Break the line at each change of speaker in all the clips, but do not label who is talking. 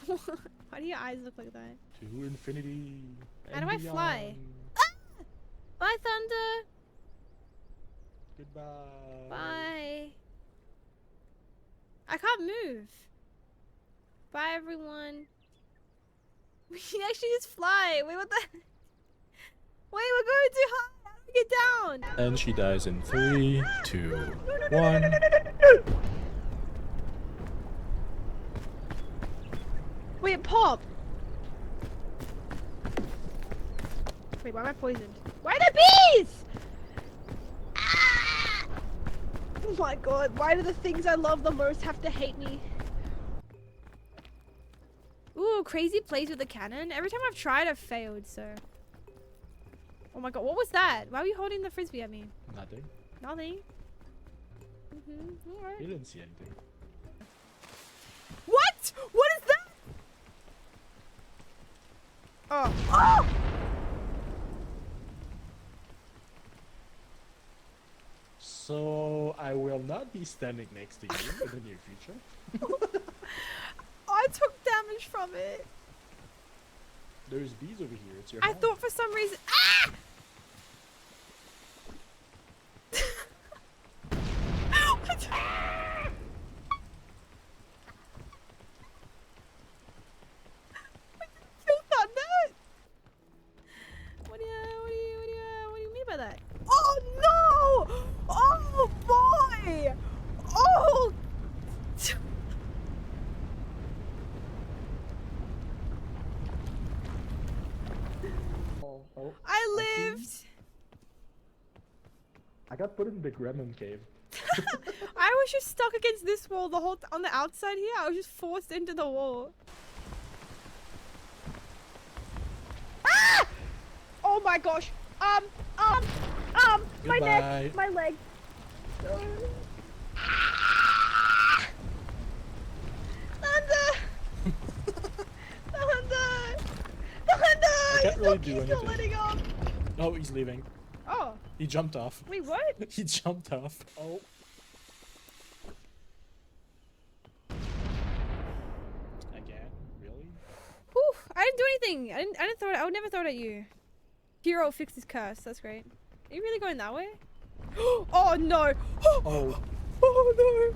Why do your eyes look like that?
To infinity.
How do I fly? Ah! Bye, Thunder.
Goodbye.
Bye. I can't move. Bye, everyone. We actually just fly. Wait, what the? Wait, we're going too high. How do we get down?
And she dies in 3, 2, 1.
Wait, pop. Wait, why am I poisoned? Why are there bees? Ah! Oh my god, why do the things I love the most have to hate me? Ooh, crazy plays with the cannon. Every time I've tried, I've failed, so. Oh my god, what was that? Why were you holding the frisbee at me?
Nothing.
Nothing. Alright.
You didn't see anything.
What? What is that? Oh. Oh!
So I will not be standing next to you in the near future.
I took damage from it.
There's bees over here. It's your
I
home.
thought for some reason. Ah! What? Kill Thunder? What do you mean by that? Oh no! Oh boy! Oh!
Oh,
I lived!
I got put in the gremlin cave.
I was just stuck against this wall the whole on the outside here. I was just forced into the wall. Ah! Oh my gosh. My neck, my leg. Thunder! Thunder! Thunder!
I can't really do
Still
anything.
letting off.
Oh, he's leaving.
Oh.
He jumped off.
Wait, what?
He jumped off. Oh. Again? Really?
Whew, I didn't do anything. I didn't throw it. I would never throw it at you. Hero fixed his curse. That's great. Are you really going that way? Oh no!
Oh.
Oh no!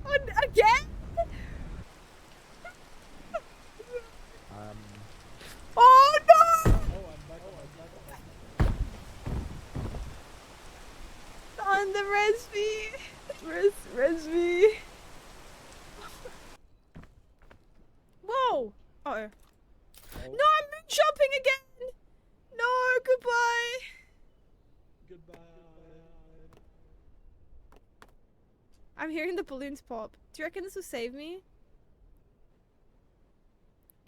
Oh, again? Oh no! On the res me. Res me. Whoa! Uh oh. No, I'm jumping again! No, goodbye!
Goodbye.
I'm hearing the balloons pop. Do you reckon this will save me?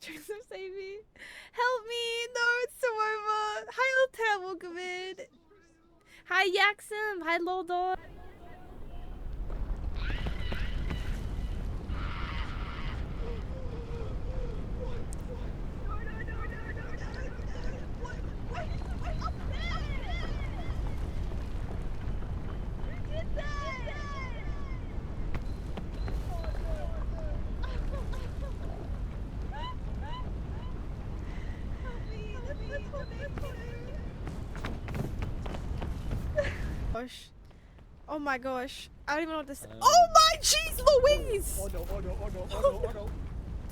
Do you reckon this will save me? Help me! No, it's so over! Hi, Altair, welcome in! Hi, Yaxim! Hi, Lodor! Gosh. Oh my gosh. I don't even know what to say. Oh my jeez Louise!
Oh no, oh no, oh no, oh no, oh no.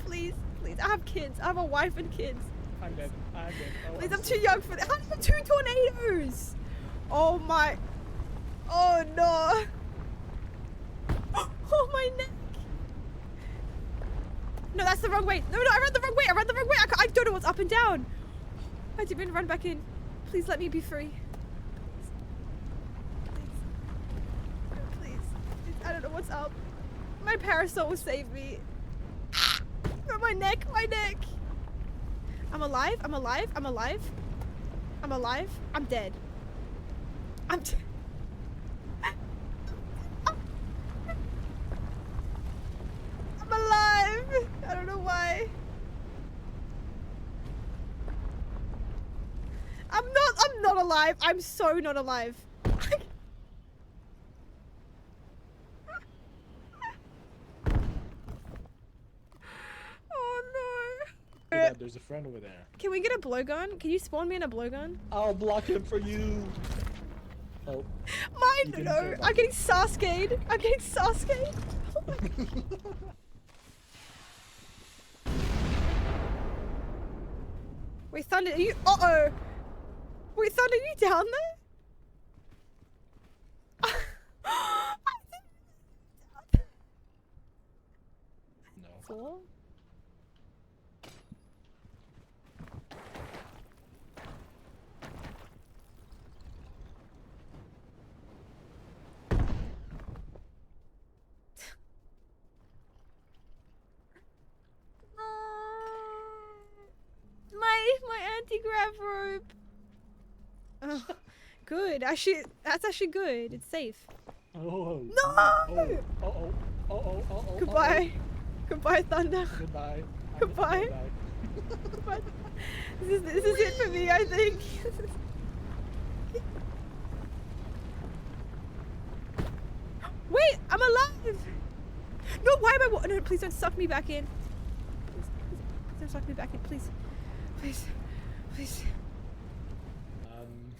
Please, please. I have kids. I have a wife and kids.
I'm dead. I'm dead. Oh,
Please, I'm too young for that. How do you have 2 tornadoes? Oh my. Oh no. Oh my neck. No, that's the wrong way. No, I ran the wrong way. I ran the wrong way. I don't know what's up and down. I didn't even run back in. Please let me be free. Please. I don't know what's up. My parasol will save me. Oh, my neck, my neck. I'm alive, I'm alive, I'm alive. I'm alive. I'm dead. I'm dead. I'm alive. I don't know why. I'm not alive. I'm so not alive.
there's a friend over there.
Can we get a blowgun? Can you spawn me in a blowgun?
I'll block him for you. Oh.
Mine, no. I'm getting Sasuke'd. I'm getting Sasuke'd. Oh my God. Wait, Thunder, are you? Uh-oh. Wait, Thunder, are you down there?
No.
4? My anti-grav rope. Oh, good. Actually, that's actually good. It's safe.
Oh.
No!
Oh.
Goodbye. Goodbye, Thunder.
Goodbye.
Goodbye. Goodbye. This is it for me, I think. Wait, I'm alive! No, why am I? No, please don't suck me back in. Please don't suck me back in, please. Please.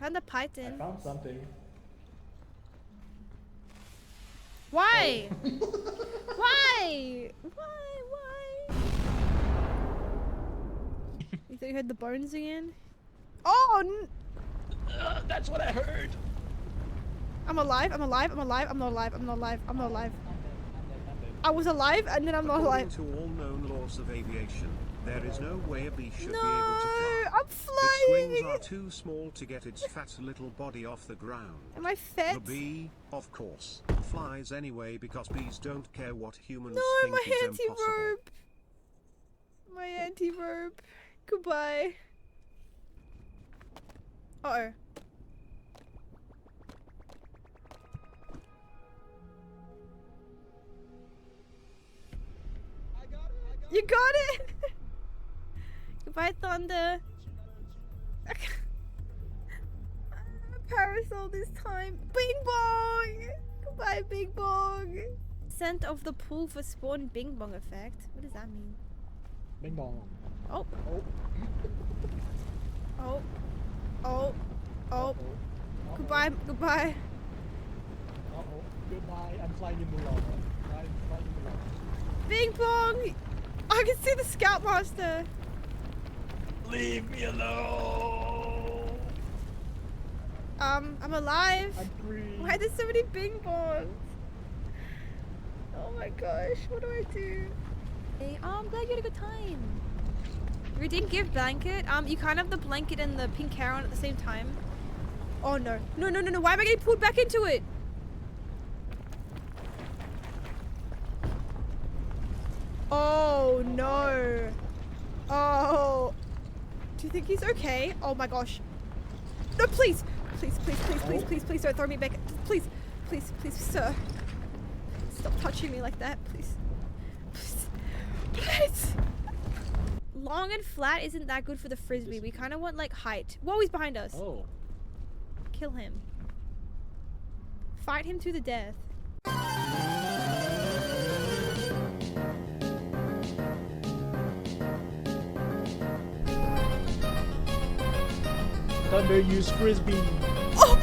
Found the python.
I found something.
Why?
Oh.
Why? You thought you heard the bones again? Oh!
That's what I heard.
I'm alive. I'm not alive. I'm not alive.
I'm dead.
I was alive and then I'm not alive.
According to all known laws of aviation, there is no way a bee should
No,
be able to fly.
I'm flying.
Its wings are too small to get its fat little body off the ground.
Am I fat?
The bee, of course, flies anyway because bees don't care what humans
No,
think
my
is impossible.
anti-rope. My anti-rope. Goodbye. Uh-oh. You got it! Goodbye, Thunder. Parasol this time. Bing bong! Goodbye, Bing bong. Scent of the pool for spawn bing bong effect. What does that mean?
Bing bong.
Oh.
Oh.
Oh. Goodbye.
Uh-oh. Goodbye. I'm flying in the lava.
Bing bong! I can see the Scoutmaster.
Leave me alone.
I'm alive.
I'm free.
Why are there so many bing bongs? Oh my gosh, what do I do? Hey, I'm glad you had a good time. We didn't give blanket. You can't have the blanket and the pink hair on at the same time. Oh no. No. Why am I getting pulled back into it? Oh no. Oh. Do you think he's okay? Oh my gosh. No, please. Please don't throw me back. Please, sir. Stop touching me like that, please. Please. Long and flat isn't that good for the frisbee. We kind of want like height. Whoa, he's behind us.
Oh.
Kill him. Fight him to the death.
Thunder use frisbee.
Oh!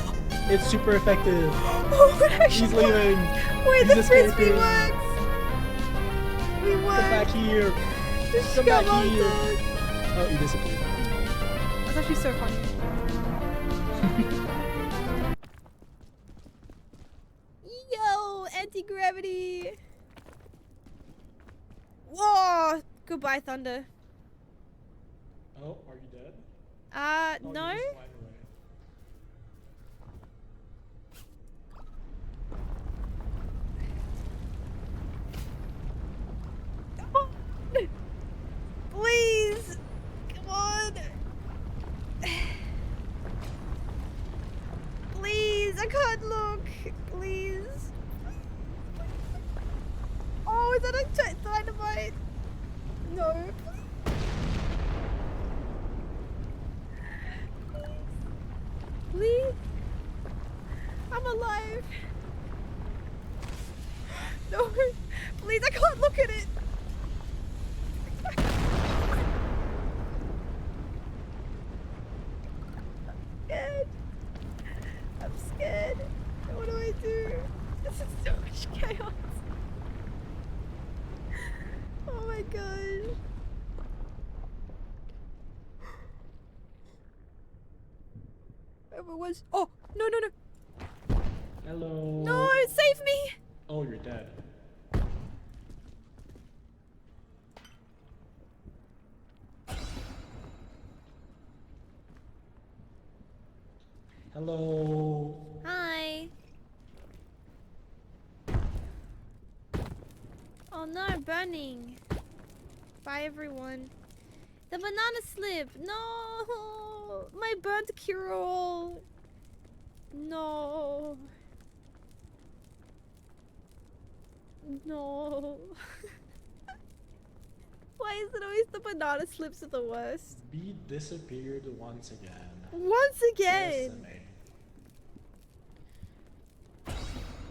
It's super effective.
Oh, actually,
He's leaving.
Wait,
He's
the frisbee
escaping.
works. We
Come
won.
back here.
Just
Come back
on,
here.
dog.
Oh, he disappeared.
That's actually so funny. Yo, anti-gravity. Whoa. Goodbye, Thunder.
Oh, are you dead?
No.
Oh, you're just flying away.
Please. Come on. Please, I can't look. Please. Oh, is that a dynamite? No. Please. I'm alive. No. Please, I can't look at it. much chaos. Oh my god. Everyone's. Oh, no, no, no.
Hello.
No, save me.
Oh, you're dead. Hello.
Hi. Oh no, burning. Bye everyone. The banana slip. No. My burnt cure-all. No. No. Why is it always the banana slips are the worst?
B disappeared once again.
Once again.
Decimate.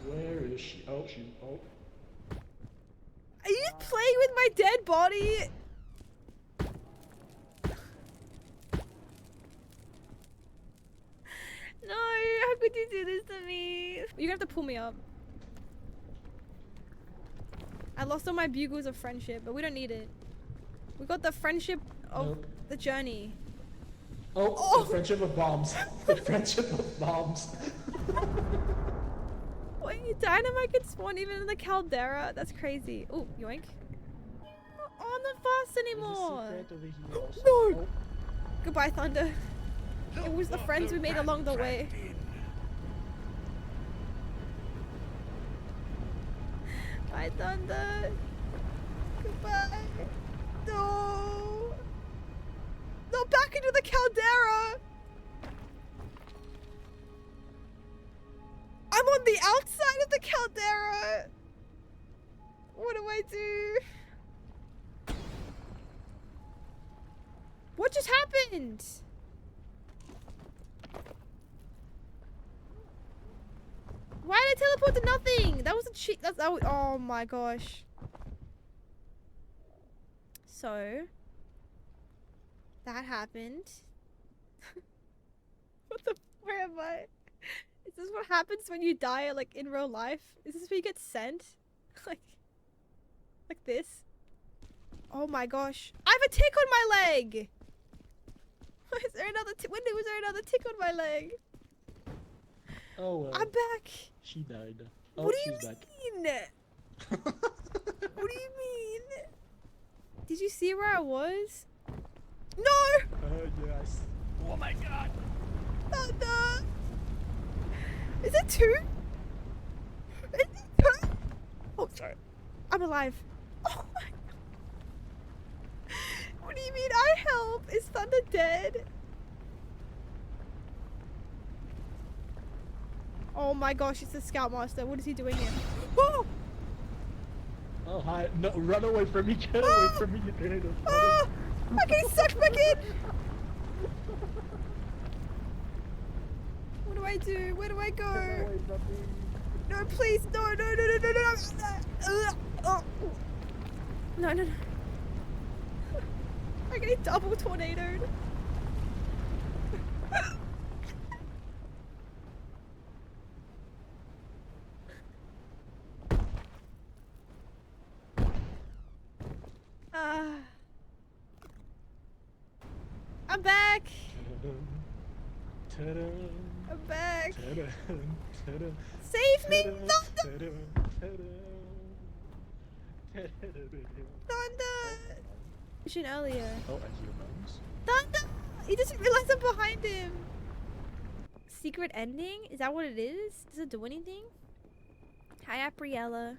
Where is she? Oh, oh.
Are you playing with my dead body? No, how could you do this to me? You're gonna have to pull me up. I lost all my bugles of friendship, but we don't need it. We got the friendship of
Nope.
the journey.
Oh,
Oh.
the friendship of bombs. The friendship of bombs.
Wait, dynamite can spawn even in the caldera? That's crazy. Oh, yoink. Oh, I'm not fast anymore.
There's a secret over here also.
No.
Oh.
Goodbye, Thunder. It was the friends we made along the way. Bye, Thunder. Goodbye. No. No, back into the caldera. I'm on the outside of the caldera. What do I do? What just happened? Why did I teleport to nothing? That was a cheat. That was, oh my gosh. So that happened. What the? Where am I? Is this what happens when you die, like in real life? Is this where you get sent? like this? Oh my gosh! I have a tick on my leg. Is there another? When was there another tick on my leg?
Oh well.
I'm back.
She died. Oh,
What do
she's
you
back.
mean? What do you mean? Did you see where I was? No!
Yes. Oh my god.
Thunder! Is it two? Is it two? Oh, sorry. I'm alive. Oh my god. What do you mean I help? Is Thunder dead? Oh my gosh, it's the Scoutmaster. What is he doing here? Oh!
Oh hi. No, run away from me. Get away from me, you tornado.
Ah! I'm getting sucked back in! What do I do? Where do I
Get
go?
away from me.
No, please, no, no, no, no, no, no, no. Oh. No, no, no. I'm getting double tornadoed. I'm back.
Ta-dum.
I'm back.
Ta-dum. Ta-dum.
Save me,
Ta-dum.
Thunder!
Ta-dum. Ta-dum.
Thunder! Mission earlier.
Oh, and humans.
Thunder! He doesn't realize I'm behind him. Secret ending? Is that what it is? Does it do anything? Hi, Apriella.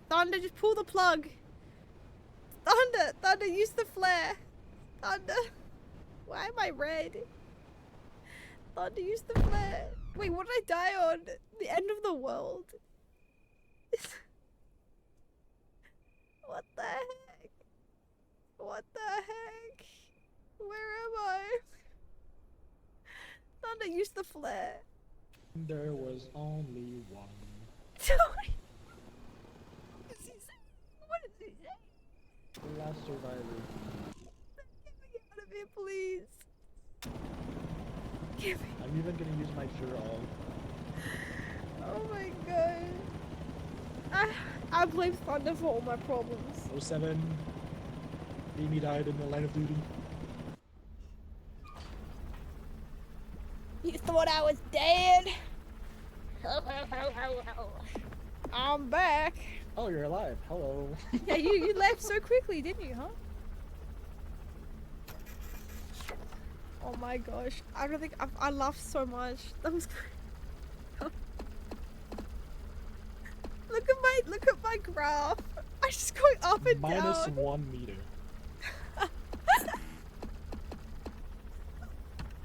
Thunder, just pull the plug. Thunder, use the flare. Thunder. Why am I red? Thunder, use the flare. Wait, what did I die on? The end of the world? What the heck? What the heck? Where am I? Thunder, use the flare.
There was only one.
doing? What does he say? What does he say?
The last survivor.
Get me out of here, please. Get me.
I'm even gonna use my cure-all.
Oh my god. I blame Thunder for all my problems.
07. Amy died in the line of duty.
You thought I was dead? I'm back.
Oh, you're alive. Hello.
Yeah, you left so quickly, didn't you, huh? Oh my gosh. I don't think I laughed so much. That was Look at my graph. I just going up and
Minus
down.
1 meter.